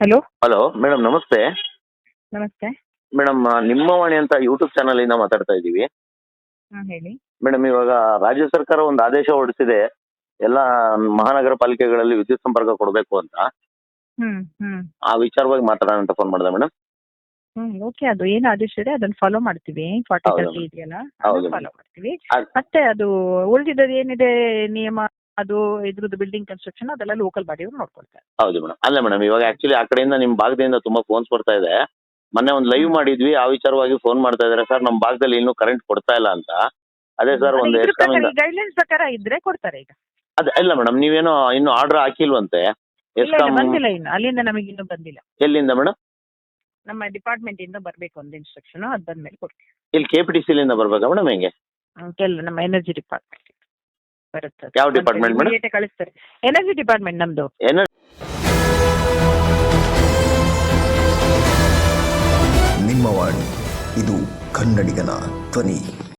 Hello. Hello madam, ನಮಸ್ತೆ. ನಮಸ್ತೆ. Madam, ನಿಮ್ಮ ವಾಣಿ ಅಂತ ಯೂಟ್ಯೂಬ್ ಚಾನಲ್ ಇಂದ ಮಾತಾಡ್ತಾ ಇದ್ದೀವಿ. ಹೇಳಿ. ಮೇಡಮ್, ಇವಾಗ ರಾಜ್ಯ ಸರ್ಕಾರ ಒಂದು ಆದೇಶ ಹೊರಡಿಸಿದೆ, ಎಲ್ಲ ಮಹಾನಗರ ಪಾಲಿಕೆಗಳಲ್ಲಿ ವಿದ್ಯುತ್ ಸಂಪರ್ಕ ಕೊಡಬೇಕು ಅಂತ. ಹ್ಮ್ ಹ್ಮ್ ಆ ವಿಚಾರವಾಗಿ ಮಾತಾಡೋಣ ಅಂತ ಫೋನ್ ಮಾಡಿದೆ ಮೇಡಮ್. ಓಕೆ, ಅದು ಏನು ಆದೇಶ ಇದೆ ಅದನ್ನ ಫಾಲೋ ಮಾಡ್ತೀವಿ. 40-30 ಹೌದು. ಇದೆಯಲ್ಲ, ಹೌದು ಅದನ್ನ ಫಾಲೋ ಮಾಡ್ತೀವಿ. ಅದ್- ಮತ್ತೆ ಅದು ಉಳಿದಿದ್ದದು ಏನಿದೆ ನಿಯಮ, ಅದು ಇದ್ರದ್ದು ಬಿಲ್ಡಿಂಗ್ ಕನ್ಸ್ಟ್ರಕ್ಷನ್ ಅದೆಲ್ಲ ಲೋಕಲ್ ಬಾಡಿಯವರು ನೋಡ್ಕೊಳ್ತಾರೆ. ಹೌದು ಮೇಡಮ್. ಅಲ್ಲ ಮೇಡಮ್, ಇವಾಗ ಆಕ್ಚುಲಿ ಆ ಕಡೆಯಿಂದ ನಿಮ್ಮ ಭಾಗದಿಂದ ತುಂಬಾ ಫೋನ್ಸ್ ಬರ್ತಾ ಇದೆ. ಮೊನ್ನೆ ಒಂದು ಲೈವ್ ಹ್ಮ್. ಮಾಡಿದ್ವಿ, ಆ ವಿಚಾರವಾಗಿ ಫೋನ್ ಮಾಡ್ತಾ ಇದ್ದಾರೆ ಸರ್, ನಮ್ಮ ಭಾಗದಲ್ಲಿ ಇನ್ನೂ ಕರೆಂಟ್ ಕೊಡ್ತಾ ಇಲ್ಲ ಅಂತ. ಅದೇ ಸರ್, ಅದೇ ಒಂದು ಇದ್ರ ಎಸ್ಕಾಮ್ ಪ್ರಕಾರ ಇಂದ. ಈ ಗೈಡ್ಲೈನ್ಸ್ ಪ್ರಕಾರ ಇದ್ರೆ ಕೊಡ್ತಾರೆ ಈಗ. ಅದೇ ಇಲ್ಲ ಮೇಡಮ್, ನೀವೇನೋ ಇನ್ನು ಆರ್ಡರ್ ಹಾಕಿಲ್ವಂತೆ ಇಲ್ಲ ಇಲ್ಲ, ಎಸ್ಕಾಮ್. ಬಂದಿಲ್ಲ, ಇನ್ನು ಅಲ್ಲಿಂದ ನಮಗೆ ಇನ್ನೂ ಬಂದಿಲ್ಲ. ಎಲ್ಲಿಂದ ಮೇಡಮ್? ನಮ್ಮ ಡಿಪಾರ್ಟ್ಮೆಂಟ್ ಇಂದ ಬರ್ಬೇಕು ಒಂದು ಇನ್ಸ್ಟ್ರಕ್ಷನ್, ಅದು ಬಂದ್ಮೇಲೆ ಕೊಡ್ತೀವಿ. ಇಲ್ಲಿ KPTC ಲಿಂದ ಬರ್ಬೇಕಾ ಮೇಡಮ್, ಹೆಂಗೆ? ನಮ್ಮ ಎನರ್ಜಿ ಡಿಪಾರ್ಟ್ಮೆಂಟ್ ಬರುತ್ತೆ. ಯಾವ ಡಿಪಾರ್ಟ್ಮೆಂಟ್ ಮೇಡಮ್? ಇಮಿಡಿಯೇಟ್ ಕಳಿಸ್ತಾರೆ. ಎನರ್ಜಿ ಡಿಪಾರ್ಟ್ಮೆಂಟ್ ನಮ್ದು. ಏನ ನಿಮ್ಮ ವಾಣಿ, ಇದು ಕನ್ನಡಿಗನ ಧ್ವನಿ.